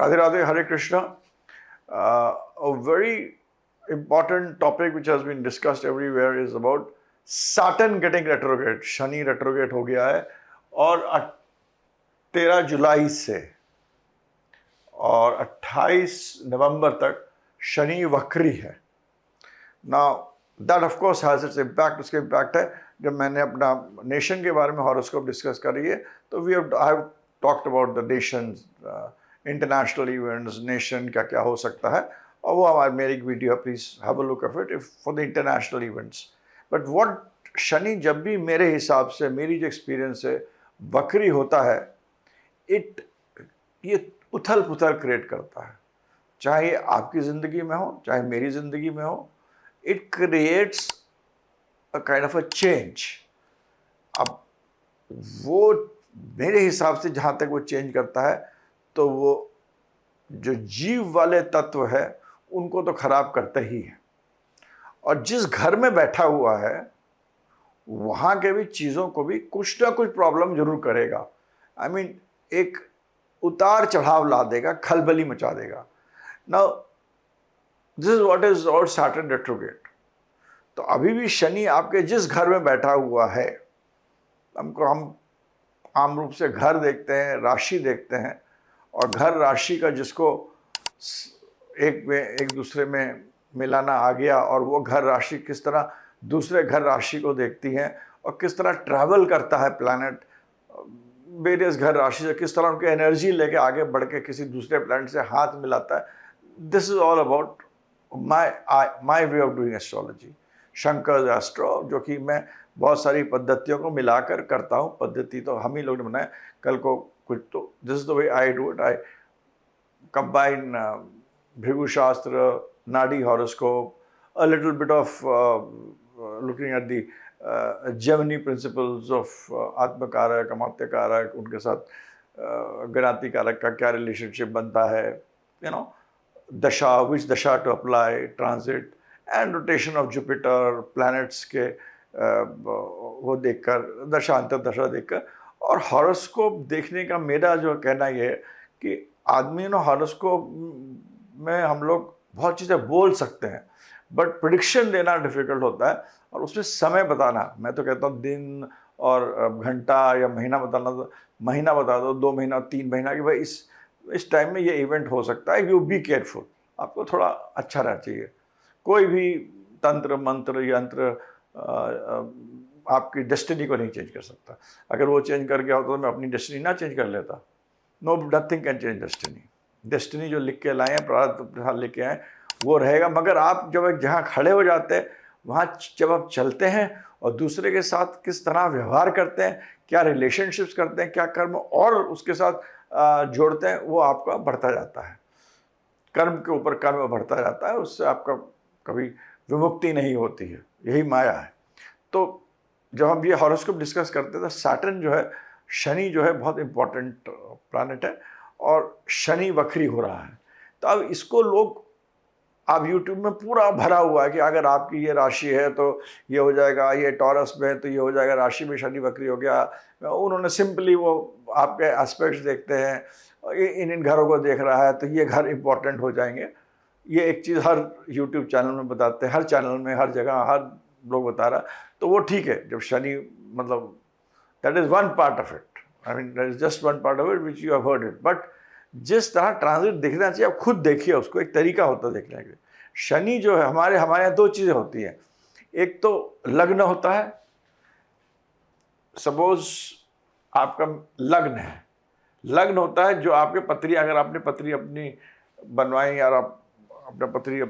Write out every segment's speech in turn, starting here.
Radhe Radhe, Hare Krishna. A very important topic which has been discussed everywhere is about Saturn getting retrograde. Shani retrograde हो गया है और 13 जुलाई से और 28 नवंबर तक शनि वक्री है. Now that of course has its impact. उसके impact है जब मैंने अपना नेशन के बारे में हॉरोस्कोप डिस्कस करी है तो I have talked about the nations, international events, nation क्या क्या हो सकता है और वो हमारी मेरी एक वीडियो है, please have a look of it for the international events. But what Shani जब भी मेरे हिसाब से मेरी जो एक्सपीरियंस है वक्री होता है, ये उथल पुथल क्रिएट करता है, चाहे आपकी ज़िंदगी में हो चाहे मेरी ज़िंदगी में हो. It creates a kind of a change. अब वो मेरे हिसाब से जहाँ तक वो चेंज करता है तो वो जो जीव वाले तत्व है उनको तो खराब करता ही है, और जिस घर में बैठा हुआ है वहाँ के भी चीज़ों को भी कुछ ना कुछ प्रॉब्लम जरूर करेगा. आई मीन एक उतार चढ़ाव ला देगा, खलबली मचा देगा. Now this is what is और सैटर्न रेट्रोग्रेड. तो अभी भी शनि आपके जिस घर में बैठा हुआ है, हम आम रूप से घर देखते हैं, राशि देखते हैं, और घर राशि का जिसको एक दूसरे में मिलाना आ गया, और वो घर राशि किस तरह दूसरे घर राशि को देखती है और किस तरह ट्रैवल करता है प्लैनेट वेरियस घर राशि से, किस तरह उनकी एनर्जी लेके आगे बढ़ के किसी दूसरे प्लैनेट से हाथ मिलाता है. This is all about my way of doing astrology, Shankar astro, जो कि मैं बहुत सारी पद्धतियों को मिलाकर करता हूँ. पद्धति तो हम ही लोग ने बनाए, कल को कुछ तो this is the way I do it. I combine Bhrigu शास्त्र, नाडी horoscope, a little bit of looking at the Gemini principles of आत्म कारक, अमात्य कारक, उनके साथ गणाति कारक का क्या रिलेशनशिप बनता है, you know, dasha, which dasha to apply, transit and rotation of Jupiter, planets के वो देखकर, दशा अंतर दशा देखकर. और हॉरोस्कोप देखने का मेरा जो कहना ये है कि आदमी ना हॉरोस्कोप में हम लोग बहुत चीज़ें बोल सकते हैं, बट प्रिडिक्शन देना डिफिकल्ट होता है, और उसमें समय बताना, मैं तो कहता हूँ दिन और घंटा या महीना बताना, तो महीना बता दो, 2 महीना 3 महीना कि भाई इस टाइम में ये इवेंट हो सकता है. यू बी केयरफुल, आपको थोड़ा अच्छा रहना चाहिए. कोई भी तंत्र मंत्र यंत्र आपकी डेस्टिनी को नहीं चेंज कर सकता. अगर वो चेंज कर गया होता तो मैं अपनी डेस्टिनी ना चेंज कर लेता. No, nothing can change destiny. Destiny जो लिख के लाए हैं, प्रारब्ध लेके आए, वो रहेगा. मगर आप जब एक जहाँ खड़े हो जाते हैं, वहाँ जब आप चलते हैं और दूसरे के साथ किस तरह व्यवहार करते हैं, क्या रिलेशनशिप्स करते हैं, क्या कर्म और उसके साथ जोड़ते हैं, वो आपका बढ़ता जाता है. कर्म के ऊपर कर्म बढ़ता जाता है, उससे आपका कभी विमुक्ति नहीं होती है. यही माया है. तो जब हम ये हॉरोस्कोप डिस्कस करते हैं तो सैटर्न जो है, शनि जो है, बहुत इंपॉर्टेंट प्लैनेट है, और शनि वक्री हो रहा है. तो अब इसको लोग, आप यूट्यूब में पूरा भरा हुआ है कि अगर आपकी ये राशि है तो ये हो जाएगा, ये टॉरस में है तो ये हो जाएगा, राशि में शनि वक्री हो गया. उन्होंने सिंपली वो आपके एस्पेक्ट्स देखते हैं, इन घरों को देख रहा है तो ये घर इंपॉर्टेंट हो जाएंगे. ये एक चीज़ हर यूट्यूब चैनल में बताते हैं, हर चैनल में, हर जगह, हर लोग बता रहा. तो वो ठीक है, जब शनि, मतलब that is one part of it. I mean that is just one part of it which you have heard it. But जिस तरह ट्रांजिट दिखना चाहिए, आप खुद देखिए उसको, एक तरीका होता है देखने के लिए. शनि जो है, हमारे यहाँ 2 चीज़ें होती हैं. एक तो लग्न होता है. सपोज आपका लग्न है, लग्न होता है जो आपके पत्री, अगर आपने पत्री अपनी बनवाई, या आप अपना पत्री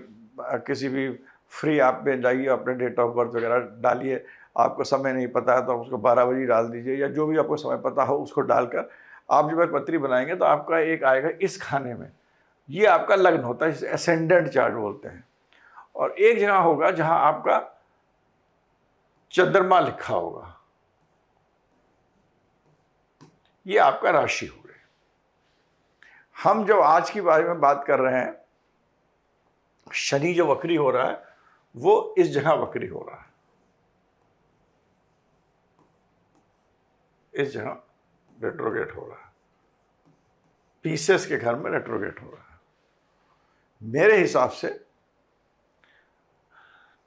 किसी भी फ्री ऐप में जाइए, अपने डेट ऑफ बर्थ वगैरह डालिए. आपको समय नहीं पता है तो आप उसको 12 बजे डाल दीजिए, या जो भी आपको समय पता हो उसको डालकर आप जब पत्री बनाएंगे तो आपका एक आएगा इस खाने में. ये आपका लग्न होता है, इसे असेंडेंट चार्ट बोलते हैं. और एक जगह होगा जहां आपका चंद्रमा लिखा होगा, ये आपका राशि हो गई. हम जब आज के बारे में बात कर रहे हैं, शनि जो वक्री हो रहा है वो इस जगह वक्री हो रहा है, इस जगह रेट्रोग्रेड हो रहा है. पीसेस के घर में रेट्रोग्रेड हो रहा है। मेरे हिसाब से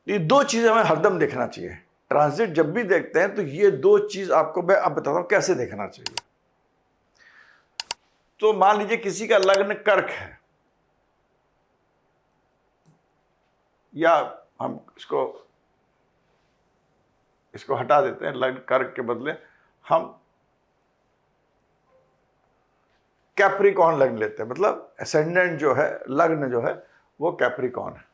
ये दो चीजें हमें हरदम देखना चाहिए। ट्रांजिट जब भी देखते हैं तो ये दो चीज आपको मैं अब बताता हूं कैसे देखना चाहिए। तो मान लीजिए किसी का लग्न कर्क है, या हम इसको हटा देते हैं, लग्न कर्क के बदले हम कैप्रिकॉर्न लग्न लेते हैं, मतलब एसेंडेंट जो है, लग्न जो है वो कैप्रिकॉर्न है।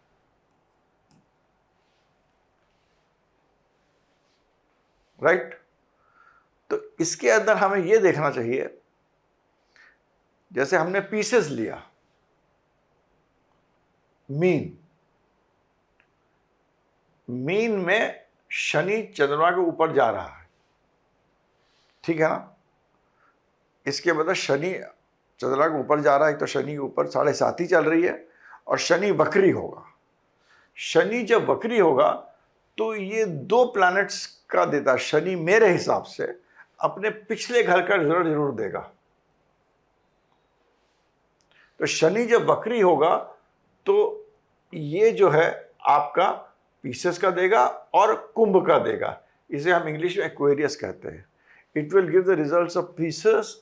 राइट? तो इसके अंदर हमें यह देखना चाहिए, जैसे हमने पीसेस लिया, मीन में शनि चंद्रमा के ऊपर जा रहा है, ठीक है ना? इसके मतलब शनि चंद्रमा के ऊपर जा रहा है, तो शनि के ऊपर 7.5 चल रही है, और शनि वक्री होगा। शनि जब वक्री होगा तो ये दो प्लैनेट्स का देता, शनि मेरे हिसाब से अपने पिछले घर का रिजल्ट जरूर देगा। तो शनि जब वक्री होगा तो ये जो है आपका पीसेस का देगा और कुंभ का देगा। इसे हम इंग्लिश में एक्वेरियस कहते हैं। It will give the results of pieces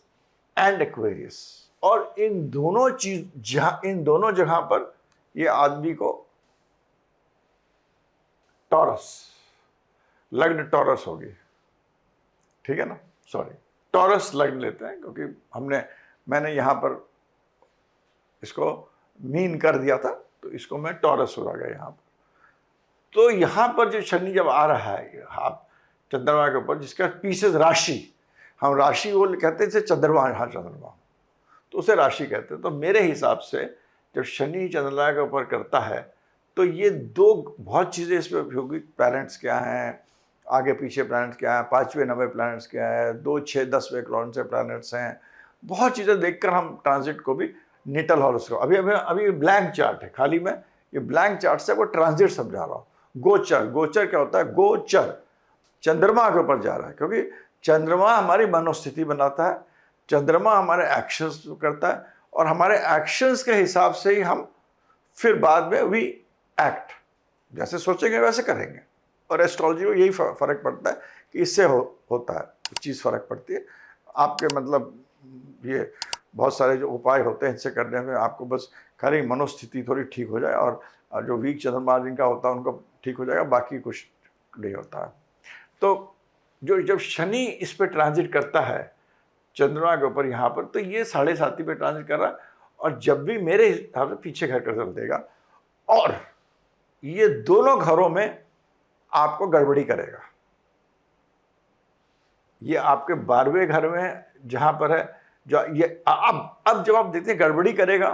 and Aquarius. और इन दोनों जगह पर ये आदमी को टॉरस, लग्न टॉरस होगी, ठीक है ना? सॉरी, टॉरस लग्न लेते हैं, क्योंकि मैंने यहां पर इसको मीन कर दिया था, तो इसको मैं टॉरस हो गया यहां पर। तो यहां पर जो शनि जब आ रहा है आप चंद्रमा के ऊपर, जिसका पीसेस राशि, हम राशि वो कहते हैं, चंद्रमा, हाँ चंद्रमा, तो उसे राशि कहते हैं। तो मेरे हिसाब से जब शनि चंद्रमा के ऊपर करता है तो ये दो बहुत चीज़ें इसमें उपयोगी, प्लैनेट्स क्या हैं, आगे पीछे प्लैनेट्स क्या हैं, 5वें 9वें प्लैनेट्स क्या है, 2, 6, 10वें कौन से प्लैनेट्स हैं, बहुत चीज़ें देखकर हम ट्रांजिट को भी निटल हॉरोस्कोप, अभी ब्लैंक चार्ट है खाली, मैं ये ब्लैंक चार्ट से वो ट्रांजिट समझा रहा हूँ। गोचर क्या होता है? गोचर चंद्रमा के ऊपर जा रहा है, क्योंकि चंद्रमा हमारी मनोस्थिति बनाता है, चंद्रमा हमारे एक्शंस करता है, और हमारे एक्शंस के हिसाब से ही हम फिर बाद में वी एक्ट, जैसे सोचेंगे वैसे करेंगे। और एस्ट्रोलॉजी में यही फर्क पड़ता है कि इससे होता है चीज़, फर्क पड़ती है आपके, मतलब ये बहुत सारे जो उपाय होते हैं इनसे करने में आपको बस खाली मनोस्थिति थोड़ी ठीक हो जाए, और जो वीक चंद्रमा जिनका होता है उनको ठीक हो जाएगा, बाकी कुछ नहीं होता है। तो जब शनि इस पे ट्रांजिट करता है चंद्रमा के ऊपर यहाँ पर, तो ये 7.5 पे ट्रांजिट कर रहा है, और जब भी मेरे हिसाब से पीछे घर का रिजल्ट देगा, और ये दोनों घरों में आपको गड़बड़ी करेगा। ये आपके 12वें घर में जहां पर है, जो ये अब जब आप देखते हैं गड़बड़ी करेगा,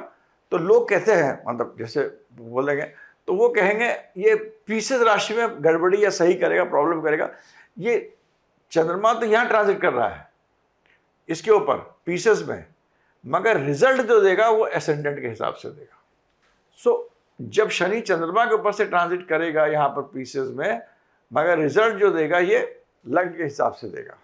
तो लोग कहते हैं, मतलब जैसे बोलेंगे तो वो कहेंगे ये पीसेस राशि में गड़बड़ी या सही करेगा, प्रॉब्लम करेगा। ये चंद्रमा तो यहां ट्रांजिट कर रहा है इसके ऊपर पीसेस में, मगर रिजल्ट जो देगा वो एसेंडेंट के हिसाब से देगा। सो जब शनि चंद्रमा के ऊपर से ट्रांजिट करेगा यहाँ पर पीसेस में, मगर रिजल्ट जो देगा ये लग्न के हिसाब से देगा।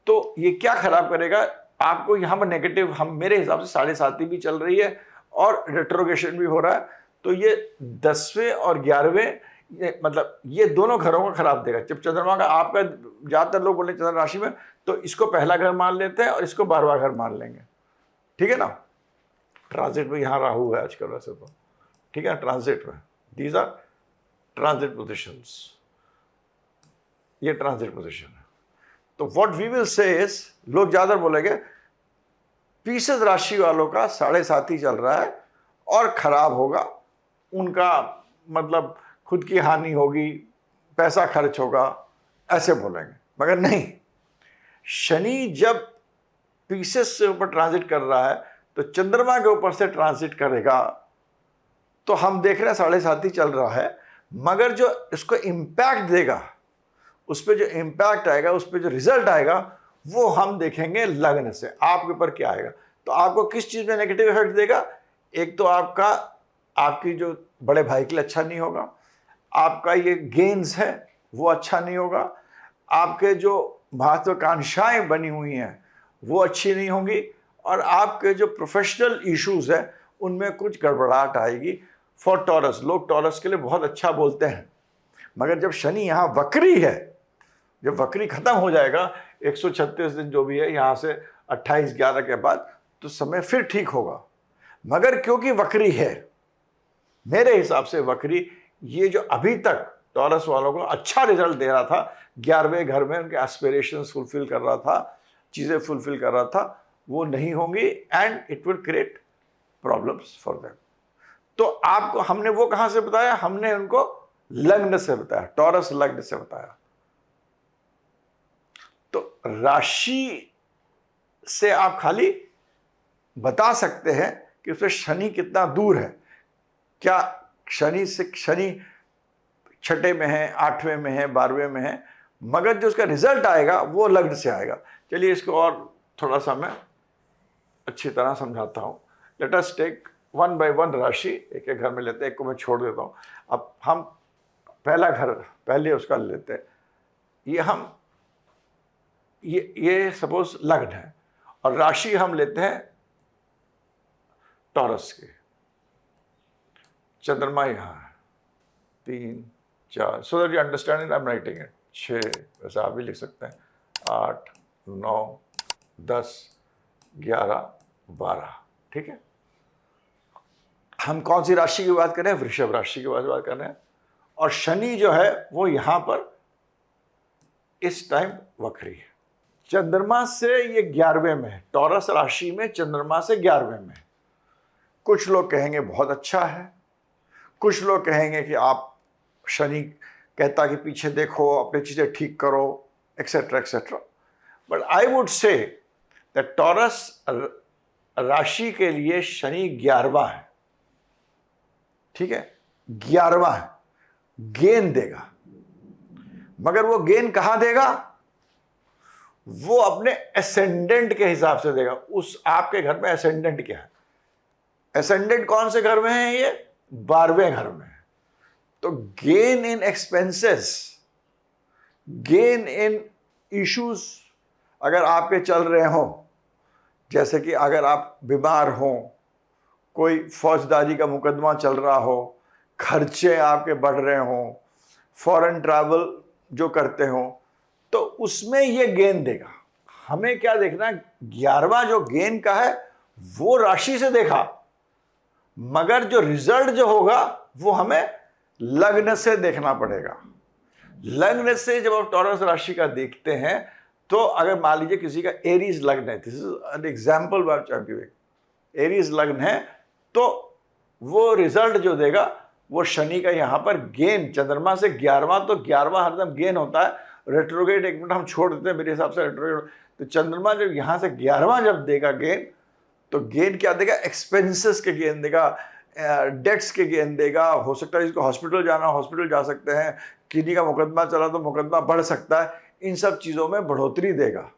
तो ये क्या खराब करेगा आपको? यहाँ पर नेगेटिव, हम मेरे हिसाब से 7.5 भी चल रही है और रेट्रोग्रेशन भी हो रहा है, तो ये 10वें और 11वें, मतलब ये दोनों घरों को खराब देगा। जब चंद्रमा का आपका, ज्यादातर लोग बोले चंद्र राशि में, तो इसको पहला घर मान लेते हैं और इसको 12वां घर मान लेंगे, ठीक है ना? ट्रांजिट में यहाँ राहु है आजकल वैसे तो, ठीक है, ट्रांजिट में, दीज आर ट्रांजिट पोजिशंस, ये ट्रांजिट पोजिशन है। तो what we will say is, लोग ज्यादा बोलेंगे पीसेस राशि वालों का 7.5 चल रहा है और खराब होगा, उनका मतलब खुद की हानि होगी, पैसा खर्च होगा, ऐसे बोलेंगे। मगर नहीं, शनि जब पीसेस से ऊपर ट्रांजिट कर रहा है तो चंद्रमा के ऊपर से ट्रांजिट करेगा, तो हम देख रहे हैं 7.5 चल रहा है, मगर जो इसको इम्पैक्ट देगा, उस पर जो इम्पैक्ट आएगा, उस पर जो रिजल्ट आएगा, वो हम देखेंगे लग्न से आपके ऊपर क्या आएगा। तो आपको किस चीज में नेगेटिव इफेक्ट देगा? एक तो आपकी जो बड़े भाई के लिए अच्छा नहीं होगा, आपका ये गेन्स है वो अच्छा नहीं होगा, आपके जो महत्वाकांक्षाएं बनी हुई हैं वो अच्छी नहीं होंगी, और आपके जो प्रोफेशनल इश्यूज है उनमें कुछ गड़बड़ाहट आएगी। फॉर टॉरस, लोग टॉरस के लिए बहुत अच्छा बोलते हैं, मगर जब शनि यहाँ वक्री है, जब वक्री खत्म हो जाएगा 136 दिन जो भी है यहाँ से 28/11 के बाद, तो समय फिर ठीक होगा। मगर क्योंकि वक्री है, मेरे हिसाब से वक्री, ये जो अभी तक टॉरस वालों को अच्छा रिजल्ट दे रहा था, 11वें घर में उनके एस्पिरेशंस फुलफिल कर रहा था, चीज़ें फुलफिल कर रहा था, वो नहीं होंगी and it will create problems for them. तो आपको हमने वो कहां से बताया? हमने उनको लग्न से बताया, टॉरस लग्न से बताया। तो राशि से आप खाली बता सकते हैं कि उससे शनि कितना दूर है। क्या शनि से, शनि 6ठे में है, 8वें में है, 12वें में है, मगर जो उसका रिजल्ट आएगा वो लग्न से आएगा। चलिए इसको और थोड़ा सा मैं अच्छी तरह समझाता हूं। लेट अस टेक 1 by 1 राशि, एक एक घर में लेते हैं, एक को मैं छोड़ देता हूं। अब हम पहला घर पहले उसका लेते हैं। ये हम ये सपोज लग्न है और राशि हम लेते हैं टॉरस की। चंद्रमा यहाँ है 3 4, so that you understand it, I am writing it. 6, वैसे आप भी लिख सकते हैं, 8 9 10 11 12, ठीक है। हम कौन सी राशि की बात कर रहे हैं? वृषभ राशि की बात कर रहे हैं। और शनि जो है वो यहां पर इस टाइम वक्री है। चंद्रमा से ये 11वें में है, टॉरस राशि में चंद्रमा से 11वें में। कुछ लोग कहेंगे बहुत अच्छा है, कुछ लोग कहेंगे कि आप, शनि कहता कि पीछे देखो, अपनी चीजें ठीक करो, etcetera etcetera. But I would say that taurus राशि के लिए शनि 11वां है, ठीक है, 11वां है। गेन देगा, मगर वो गेन कहां देगा? वो अपने एसेंडेंट के हिसाब से देगा। उस आपके घर में एसेंडेंट क्या है? एसेंडेंट कौन से घर में है? ये 12वें घर में है। तो gain in expenses, gain in issues अगर आपके चल रहे हो, जैसे कि अगर आप बीमार हो, कोई फौजदारी का मुकदमा चल रहा हो, खर्चे आपके बढ़ रहे हो, फॉरेन ट्रैवल जो करते हो, तो उसमें ये गेन देगा। हमें क्या देखना है? 11वां जो गेन का है वो राशि से देखा, मगर जो रिजल्ट जो होगा वो हमें लग्न से देखना पड़ेगा। लग्न से जब आप टॉरस राशि का देखते हैं, तो अगर मान लीजिए किसी का एरीज लग्न है, this is an example I am giving, Aries लग्न है, तो वो रिजल्ट जो देगा वो शनि का यहां पर गेन, चंद्रमा से 11वां, तो 11वां हरदम गेन होता है। रेट्रोग्रेड एक मिनट हम छोड़ देते हैं, मेरे हिसाब से रेट्रोग्रेड, तो चंद्रमा जब यहां से 11वां जब देगा गेन, तो गेन क्या देगा? एक्सपेंसेस के गेन देगा, डेट्स के गेन देगा। हो सकता है जिसको हॉस्पिटल जाना, हॉस्पिटल जा सकते हैं, किन्हीं का मुकदमा चला तो मुकदमा बढ़ सकता है, इन सब चीज़ों में बढ़ोतरी देगा।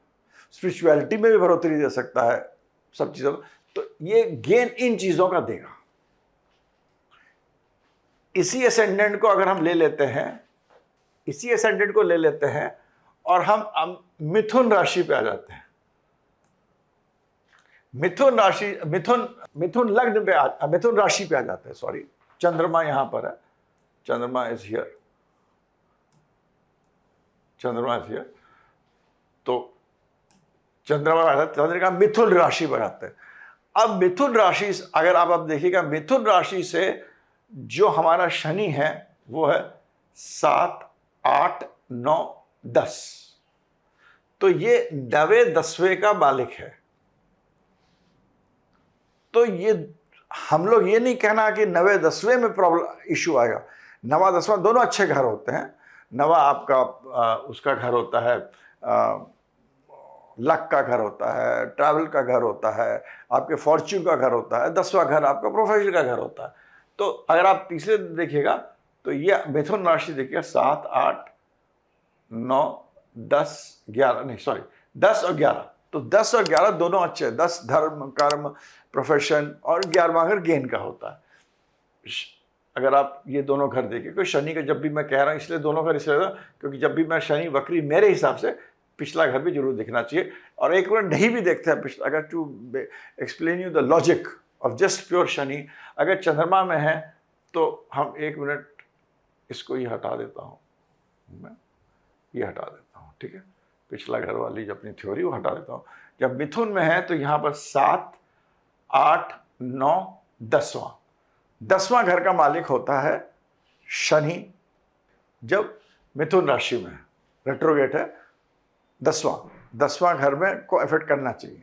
स्पिरिचुअलिटी में भी बढ़ोतरी दे सकता है, सब चीज़ों में। तो ये गेन इन चीज़ों का देगा। इसी एसेंडेंट को अगर हम ले लेते हैं, इसी एसेंडेंट को ले लेते हैं और हम मिथुन राशि पे आ जाते हैं। मिथुन राशि, मिथुन लग्न पे मिथुन राशि पे आ जाते हैं, सॉरी। चंद्रमा यहां पर है, चंद्रमा इज हियर, चंद्रमा इज हियर। तो चंद्रमा का मिथुन राशि पर आते हैं। अब मिथुन राशि अगर आप अब देखिएगा, मिथुन राशि से जो हमारा शनि है वो है 7 8 9 10, तो ये 9वें 10वें का मालिक है। तो ये हम लोग ये नहीं कहना कि 9वें 10वें में प्रॉब्लम इश्यू आएगा। 9वां 10वां दोनों अच्छे घर होते हैं। 9वां आपका उसका घर होता है, लक का घर होता है, ट्रैवल का घर होता है, आपके फॉर्च्यून का घर होता है। 10वां घर आपका प्रोफेशन का घर होता है। तो अगर आप तीसरे देखिएगा तो ये मिथुन राशि देखिएगा 7 8 9 10 11, नहीं सॉरी 10 और 11, तो 10 और 11 दोनों अच्छे हैं। 10 धर्म कर्म प्रोफेशन और 11वां घर गेन का होता है। अगर आप ये दोनों घर देखिए, क्योंकि शनि का जब भी मैं कह रहा हूँ इसलिए दोनों घर इसलिए, क्योंकि जब भी मैं शनि वक्री मेरे हिसाब से पिछला घर भी जरूर देखना चाहिए। और एक मिनट नहीं भी देखते हैं पिछला, अगर to explain you the logic of just pure Shani, अगर चंद्रमा में है तो हम 1 मिनट इसको ये हटा देता हूँ, मैं ये हटा देता हूँ, ठीक है, पिछला घर वाली जो अपनी थ्योरी वो हटा देता हूँ। जब मिथुन में है तो यहाँ पर 7, 8, 9, 10वां घर का मालिक होता है शनि, जब मिथुन राशि में है, रेट्रोगेट है, 10वां घर में को इफेक्ट करना चाहिए।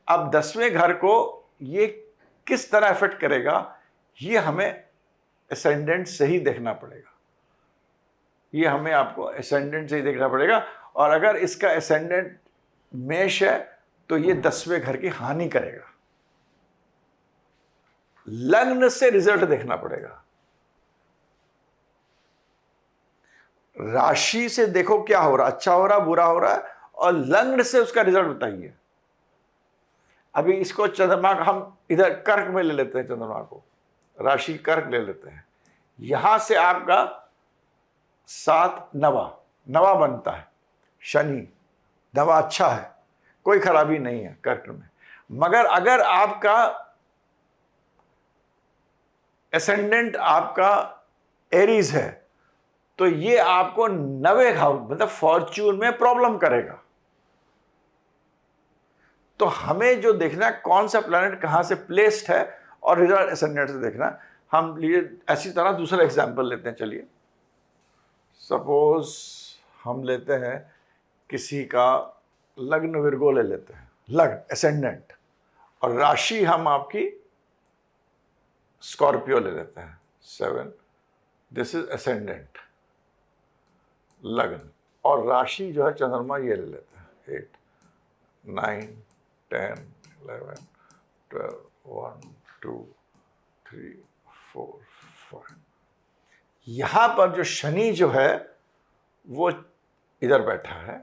अब 10वें घर को ये किस तरह इफेक्ट करेगा, ये हमें एसेंडेंट से ही देखना पड़ेगा, ये हमें आपको एसेंडेंट से ही देखना पड़ेगा। और अगर इसका एसेंडेंट मेष है तो ये 10वें घर की हानि करेगा। लग्न से रिजल्ट देखना पड़ेगा, राशि से देखो क्या हो रहा, अच्छा हो रहा, बुरा हो रहा है, और लग्न से उसका रिजल्ट बताइए। अभी इसको चंद्रमा हम इधर कर्क में ले लेते हैं, चंद्रमा को राशि कर्क ले लेते हैं, यहां से आपका 7 नवा बनता है शनि, नवा अच्छा है, कोई खराबी नहीं है कर्क में। मगर अगर आपका एसेंडेंट आपका एरीज है तो ये आपको 9वें हाउस मतलब फॉर्च्यून में प्रॉब्लम करेगा। तो हमें जो देखना है कौन सा प्लैनेट कहां से प्लेस्ड है और रिजल्ट एसेंडेंट से देखना है। हम लिए ऐसी तरह दूसरा एग्जांपल लेते हैं, चलिए सपोज हम लेते हैं किसी का लग्न विर्गो ले लेते हैं, लग्न एसेंडेंट, और राशि हम आपकी स्कॉर्पियो ले लेते हैं 7, दिस इज एसेंडेंट लग्न, और राशि जो है चंद्रमा ये ले लेते हैं 8, 9, 10, 11, 12, 1, 2, 3, 4, 5। यहां पर जो शनि जो है वो इधर बैठा है,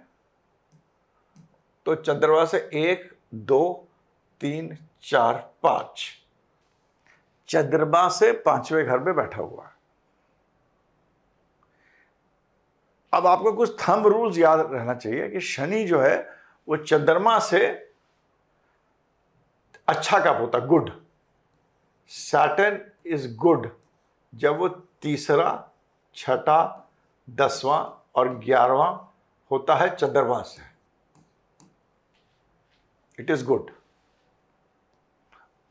तो चंद्रमा से 1, 2, 3, 4, 5, चंद्रमा से 5वें घर में बैठा हुआ है। अब आपको कुछ थंब रूल्स याद रहना चाहिए कि शनि जो है वो चंद्रमा से अच्छा कब होता, गुड। सैटर्न इज गुड जब वो 3रा, 6ठा, 10वां और 11वां होता है चंद्रमा से, इट इज गुड।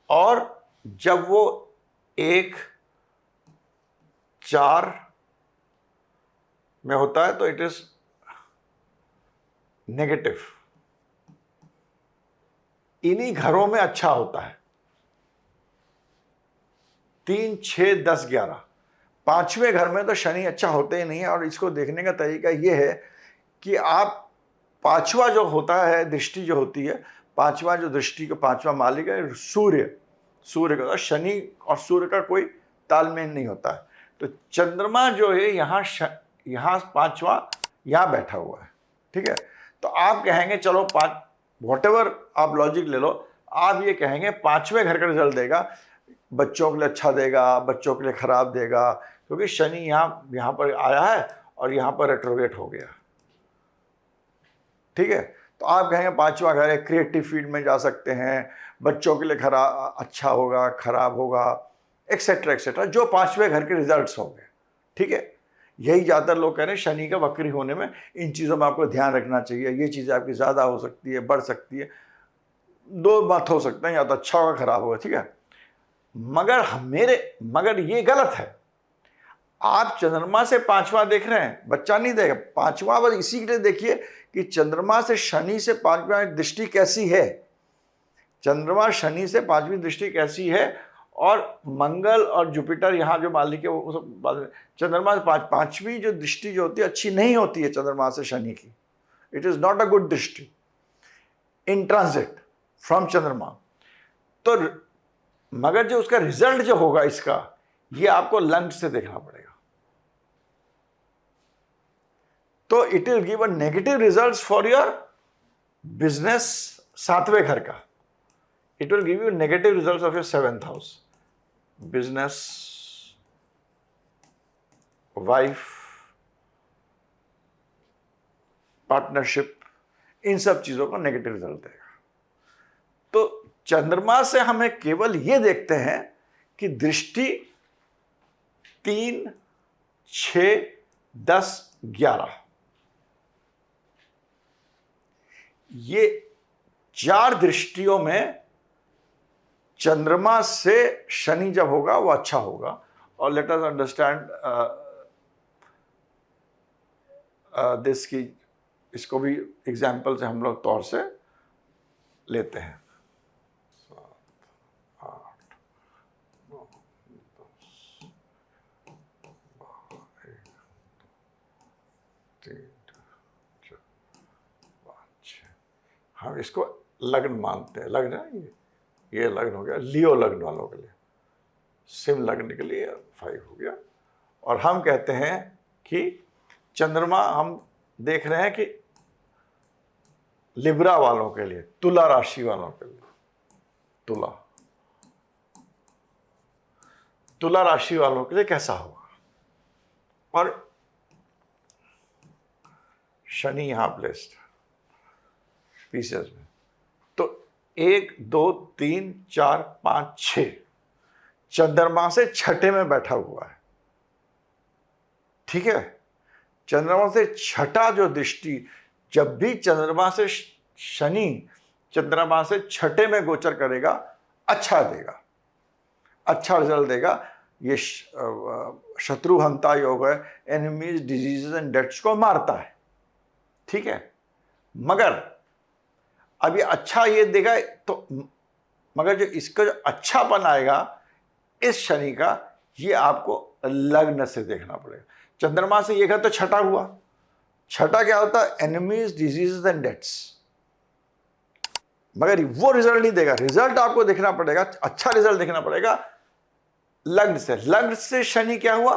और जब वो 1, 4 में होता है तो इट इज नेगेटिव। इन्हीं घरों में अच्छा होता है 3, 6, 10, 11। 5वें घर में तो शनि अच्छा होते ही नहीं है। और इसको देखने का तरीका यह है कि आप 5वां जो होता है दृष्टि जो होती है, 5वां जो दृष्टि का 5वां मालिक है सूर्य का, शनि और सूर्य का कोई तालमेल नहीं होता है। तो चंद्रमा जो है यहाँ 5वां यहाँ बैठा हुआ है, ठीक है। तो आप कहेंगे चलो 5, व्हाटएवर आप लॉजिक ले लो, आप ये कहेंगे 5वें घर का रिजल्ट देगा, बच्चों के लिए अच्छा देगा, बच्चों के लिए खराब देगा, क्योंकि शनि यहाँ पर आया है और यहाँ पर रेट्रोगेट हो गया, ठीक है। तो आप कहेंगे 5वां घर है, क्रिएटिव फील्ड में जा सकते हैं, बच्चों के लिए अच्छा होगा, खराब होगा, एक्सेट्रा एक्सेट्रा, जो 5वें घर के रिजल्ट्स होंगे, ठीक है। यही ज़्यादातर लोग कह रहे हैं शनि का वक्री होने में इन चीज़ों में आपको ध्यान रखना चाहिए, ये चीज़ें आपकी ज़्यादा हो सकती है, बढ़ सकती है, 2 बात हो सकता है, या तो अच्छा होगा खराब होगा, ठीक है। मगर ये गलत है। आप चंद्रमा से 5वां देख रहे हैं, बच्चा नहीं देगा 5वां, बस इसी के लिए देखिए कि चंद्रमा से शनि से 5वां दृष्टि कैसी है, चंद्रमा शनि से 5वीं दृष्टि कैसी है, और मंगल और जुपिटर यहाँ जो मालिक है वो सब बाद में। चंद्रमा से 5वीं जो दृष्टि जो होती है अच्छी नहीं होती है चंद्रमा से शनि की, it is not a good दृष्टि इन ट्रांजिट फ्रॉम चंद्रमा। तो मगर जो उसका रिजल्ट जो होगा इसका, ये आपको लग्न से देखना पड़ेगा। तो it will give a negative results for your business 7वें घर का, it will give you negative results of your 7th house, business, wife, partnership, इन सब चीज़ों का नेगेटिव रिजल्ट देगा। तो चंद्रमा से हमें केवल ये देखते हैं कि दृष्टि 3, 6, 10, 11 ये 4 दृष्टियों में चंद्रमा से शनि जब होगा वो अच्छा होगा। और लेट अस अंडरस्टैंड दिस की, इसको भी एग्जाम्पल से हम लोग तौर से लेते हैं। 7, 8, 9, 10, 12, 1, 3, 4, 5, 6। हम इसको लग्न मानते हैं। लग्न है ये लग्न हो गया लियो लग्न वालों के लिए। सिंह लग्न के लिए 5 हो गया। और हम कहते हैं कि चंद्रमा हम देख रहे हैं कि लिब्रा वालों के लिए, तुला राशि वालों के लिए, तुला राशि वालों के लिए कैसा होगा। और शनि यहां प्लेस्ड पीसेस में, तो 1, 2, 3, 4, 5, 6 चंद्रमा से छठे में बैठा हुआ है। ठीक है, चंद्रमा से छठा जो दृष्टि, जब भी चंद्रमा से शनि चंद्रमा से छठे में गोचर करेगा अच्छा देगा, अच्छा रिजल्ट देगा। ये शत्रुहंता योग है, एनिमीज डिजीजेस एंड डेथ्स को मारता है। ठीक है, मगर अब ये अच्छा ये देगा तो, मगर जो इसका जो अच्छापन आएगा इस शनि का, ये आपको लग्न से देखना पड़ेगा। चंद्रमा से ये घर तो छठा हुआ, छठा क्या होता है, एनिमीज डिजीजेस एंड डेथ्स, मगर वो रिजल्ट नहीं देगा। रिजल्ट आपको देखना पड़ेगा, अच्छा रिजल्ट देखना पड़ेगा लग्न से। लग्न से शनि क्या हुआ,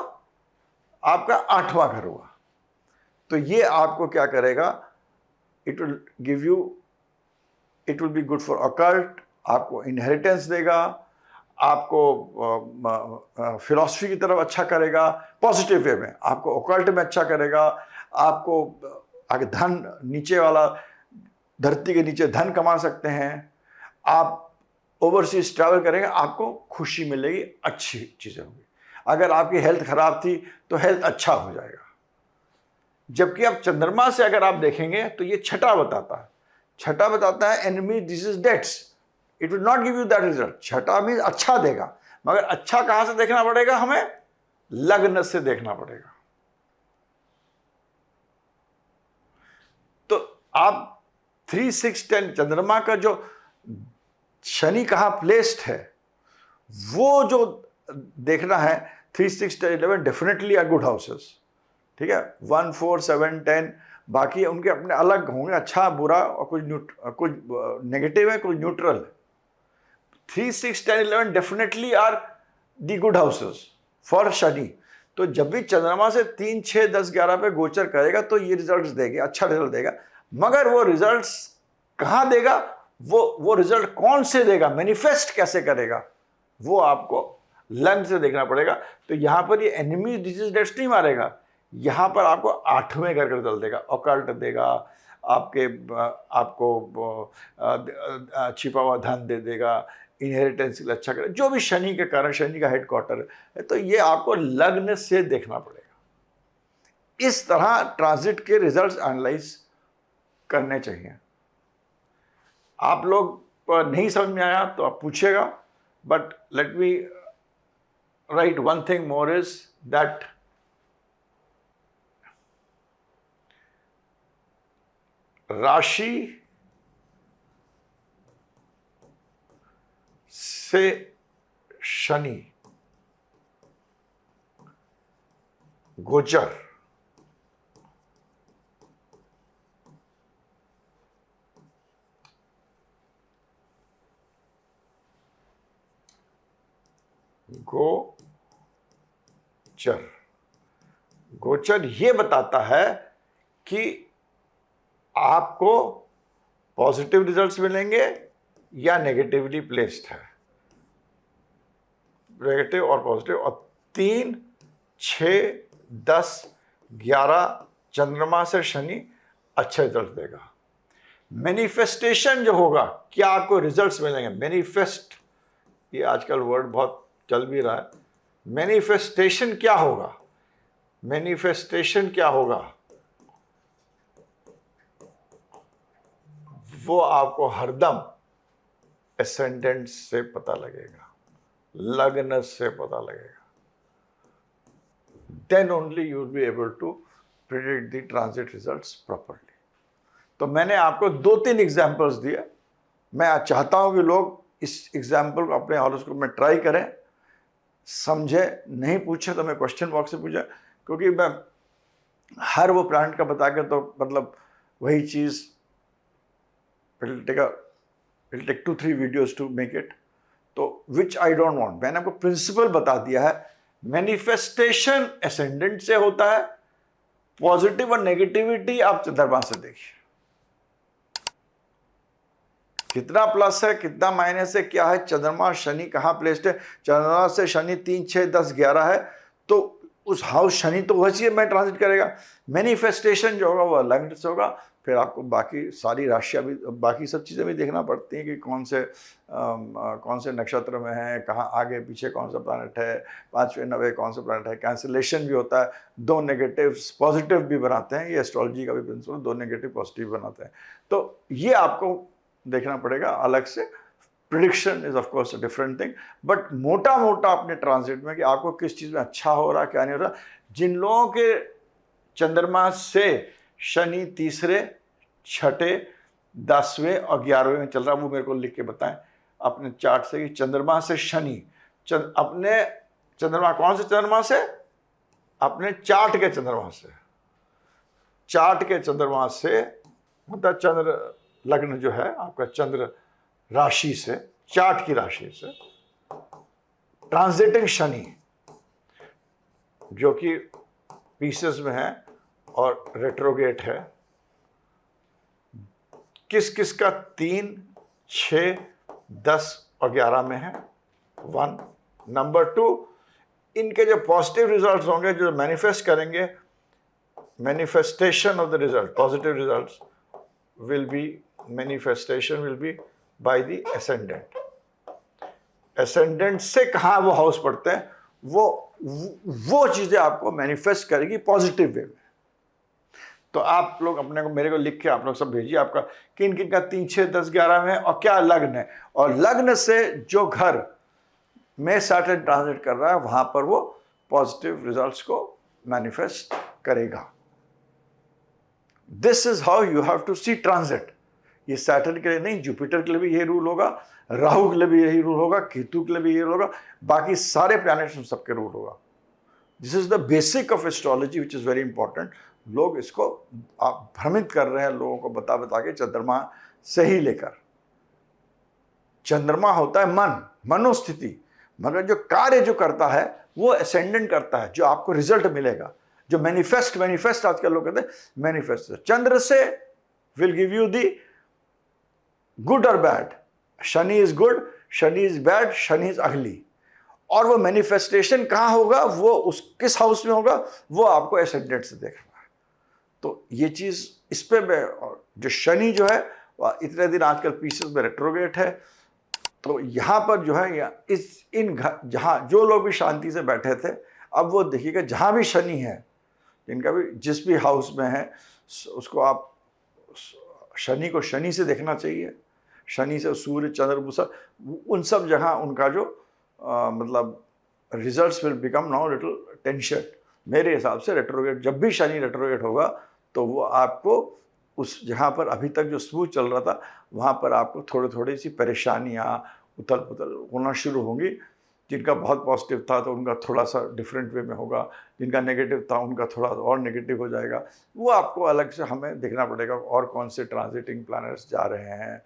आपका 8वां घर हुआ। तो ये आपको क्या करेगा, it will give you, it will be good for occult, आपको इनहेरिटेंस देगा, आपको फिलॉसफी की तरफ अच्छा करेगा, पॉजिटिव वे में आपको अकल्ट में अच्छा करेगा, आपको आगे धन, नीचे वाला धरती के नीचे धन कमा सकते हैं, आप ओवरसीज ट्रैवल करेंगे, आपको खुशी मिलेगी, अच्छी चीज़ें होंगी। अगर आपकी हेल्थ खराब थी तो हेल्थ अच्छा हो जाएगा। जबकि आप चंद्रमा से अगर आप देखेंगे तो ये छठा बताता है, छठा बताता है enemy disease deaths, it will not give you that result. छठा मीन्स अच्छा देगा, मगर अच्छा कहां से देखना पड़ेगा, हमें लग्न से देखना पड़ेगा। तो आप 3, 6, 10 चंद्रमा का जो शनि कहां प्लेस्ड है वो जो देखना है। 3, 6, 10, 11 डेफिनेटली आर गुड हाउसेस। ठीक है, 1, 4, 7, 10 बाकी उनके अपने अलग होंगे, अच्छा बुरा, और कुछ नेगेटिव है, कुछ न्यूट्रल है। 3, 6, 10, 11 definitely are the good houses for Shani. तो जब भी चंद्रमा से 3, 6, 10, 11 पे गोचर करेगा तो ये रिजल्ट्स देंगे, अच्छा रिजल्ट देगा। मगर वो रिजल्ट्स कहाँ देगा, वो रिजल्ट कौन से देगा, मैनिफेस्ट कैसे करेगा, वो आपको लग्न से देखना पड़ेगा। तो यहां पर ये एनिमी डिजीज डेथ्स नहीं मारेगा, यहां पर आपको 8वें घर का रिजल्ट देगा, ऑकल्ट देगा, आपको छिपा हुआ धन दे देगा, इनहेरिटेंस के लिए अच्छा करे, जो भी शनि के कारण, शनि का हेडक्वार्टर है। तो ये आपको लग्न से देखना पड़ेगा। इस तरह ट्रांजिट के रिजल्ट्स एनालाइज करने चाहिए। आप लोग पर नहीं समझ में आया तो आप पूछेगा, but let me right one thing more is that राशि से शनि गोचर गोचर ये बताता है कि आपको पॉजिटिव रिजल्ट्स मिलेंगे या नेगेटिवली प्लेस्ड है, नेगेटिव और पॉजिटिव। और 3, 6, 10, 11 चंद्रमा से शनि अच्छे रिजल्ट देगा। मैनिफेस्टेशन जो होगा, क्या आपको रिजल्ट्स मिलेंगे। मैनिफेस्ट, ये आजकल वर्ड बहुत चल भी रहा है। मैनिफेस्टेशन क्या होगा, मैनिफेस्टेशन क्या होगा, वो आपको हरदम एसेंडेंट से पता लगेगा, लग्न से पता लगेगा। Then only you will be able to predict the transit results properly. तो मैंने आपको 2-3 एग्जाम्पल्स दिए। मैं चाहता हूं कि लोग इस एग्जाम्पल को अपने हॉरोस्कोप में ट्राई करें, समझे, नहीं पूछे तो मैं क्वेश्चन बॉक्स से पूछे, क्योंकि मैं हर वो प्लानट का बता के तो मतलब वही चीज़ it'll take 2-3 videos to make it, तो which I don't want। मैंने आपको प्रिंसिपल बता दिया है। मैनिफेस्टेशन एसेंडेंट से होता है, पॉजिटिव और नेगेटिविटी आप चंद्रमा से देखिए, कितना प्लस है कितना माइनस है, क्या है, चंद्रमा शनि कहाँ प्लेस्ड है। चंद्रमा से शनि 3, 6, 10, 11 है, तो उस हाउस शनि तो वैसे में ट्रांजिट करेगा। मैनिफेस्टेशन जो होगा वो अलग से होगा। फिर आपको बाकी सारी राशियाँ भी, बाकी सब चीज़ें भी देखना पड़ती हैं कि कौन से नक्षत्र में है, कहाँ आगे पीछे कौन सा प्लैनेट है, 5वें 9वें कौन सा प्लैनेट है। कैंसिलेशन भी होता है, 2 नेगेटिव पॉजिटिव भी बनाते हैं, ये एस्ट्रोलॉजी का भी प्रिंसिपल, 2 नेगेटिव पॉजिटिव बनाते हैं। तो ये आपको देखना पड़ेगा अलग से। Prediction is of course a different thing, but मोटा मोटा अपने ट्रांजिट में कि आपको किस चीज़ में अच्छा हो रहा क्या नहीं हो रहा। जिन लोगों के चंद्रमा से शनि 3रे, 6ठे, 10वें और 11वें में चल रहा, वो मेरे को लिख के बताएं अपने चार्ट से कि चंद्रमा से शनि, अपने चंद्रमा कौन से चंद्रमा से, अपने चार्ट के चंद्रमा से, चार्ट के चंद्रमा से, मतलब चंद्र लग्न जो है आपका चंद्र राशि से, चार्ट की राशि से ट्रांजिटिंग शनि जो कि पीसेस में है और रेट्रोगेट है, किस किस का 3, 6, 10 और 11 में है 1। नंबर 2, इनके जो पॉजिटिव रिजल्ट्स होंगे, जो मैनिफेस्ट करेंगे, manifestation of the result, positive results will be, manifestation will be by the ascendant। ascendant से कहाँ वो हाउस पढ़ते हैं, वो चीज़ें आपको मैनिफेस्ट करेगी पॉजिटिव वे में। तो आप लोग अपने को, मेरे को लिख के आप लोग सब भेजिए आपका किन किन का 3, 6, 10, 11 में और क्या लग्न है, और लग्न से जो घर में सैटर्न ट्रांजिट कर रहा है वहाँ पर वो पॉजिटिव रिजल्ट्स को मैनिफेस्ट करेगा। This is how you have to see transit. ये सैटर्न के लिए नहीं, जुपिटर के लिए भी यही रूल होगा, राहु के लिए भी यही रूल होगा, केतु के लिए भी यही रूल होगा, बाकी सारे प्लैनेट्स में सबके रूल होगा। This is the basic of astrology which is very important. लोग इसको आप भ्रमित कर रहे हैं लोगों को बता बता के, चंद्रमा से ही लेकर। चंद्रमा होता है मन, मनोस्थिति, मगर जो कार्य जो करता है वो असेंडेंट करता है, जो आपको रिजल्ट मिलेगा, जो मैनिफेस्ट आजकल लोग कहते हैं मैनिफेस्ट। चंद्र से will give you the good और bad. Shani is good, Shani is bad, Shani is ugly. और वो मैनिफेस्टेशन कहाँ होगा, वो उस किस हाउस में होगा, वो आपको एसेंडेंट से देखना है। तो ये चीज़ इस पे जो शनि जो है वह इतने दिन आजकल पीसेस में रेट्रोगेट है। तो यहाँ पर जो है जहाँ जो लोग भी शांति से बैठे थे, अब वो देखिएगा जहाँ भी शनि है, जिनका भी जिस भी हाउस में है, उसको आप शनि को शनि से देखना चाहिए। शनि से सूर्य, चंद्र, बुध, उन सब जगह उनका जो मतलब results will become now little tension. मेरे हिसाब से रेट्रोगेट, जब भी शनि रेट्रोगेट होगा तो वो आपको उस जहाँ पर अभी तक जो स्मूथ चल रहा था वहाँ पर आपको थोड़ी सी परेशानियाँ, उथल पुथल होना शुरू होंगी। जिनका बहुत पॉजिटिव था तो उनका थोड़ा सा डिफरेंट वे में होगा, जिनका नेगेटिव था उनका थोड़ा और नेगेटिव हो जाएगा। वो आपको अलग से हमें देखना पड़ेगा, और कौन से ट्रांजिटिंग प्लैनेट्स जा रहे हैं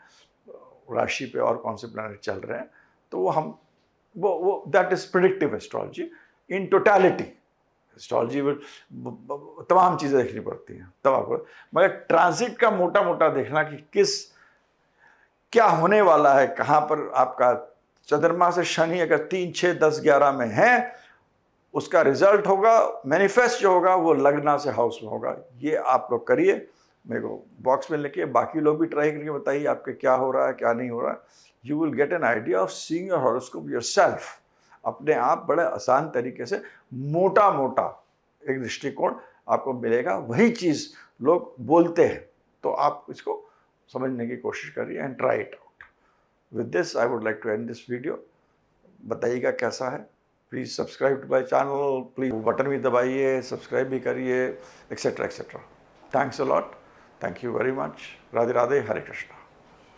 राशि पे, और कौन से प्लैनेट चल रहे हैं। तो वो हम वो that is predictive astrology in totality. Astrology में तमाम चीज़ें देखनी पड़ती हैं तब आपको, मगर ट्रांजिट का मोटा मोटा देखना कि क्या होने वाला है, कहाँ पर आपका चंद्रमा से शनि अगर 3, 6, 10, 11 में है, उसका रिजल्ट होगा, मैनिफेस्ट जो होगा वो लग्ना से हाउस में होगा। ये आप लोग करिए, मेरे को बॉक्स में लिखिए, बाकी लोग भी ट्राई करके बताइए आपके क्या हो रहा है, क्या नहीं हो रहा है। You will get an idea of seeing your horoscope yourself. अपने आप बड़े आसान तरीके से मोटा मोटा एक दृष्टिकोण आपको मिलेगा। वही चीज़ लोग बोलते हैं, तो आप इसको समझने की कोशिश करिए and try it out. With this I would like to end this video. बताइएगा कैसा है। Please subscribe to my channel, please button भी दबाइए, सब्सक्राइब भी करिए, etcetera etcetera. Thanks a lot, thank you very much. Radhe Radhe, Hare Krishna.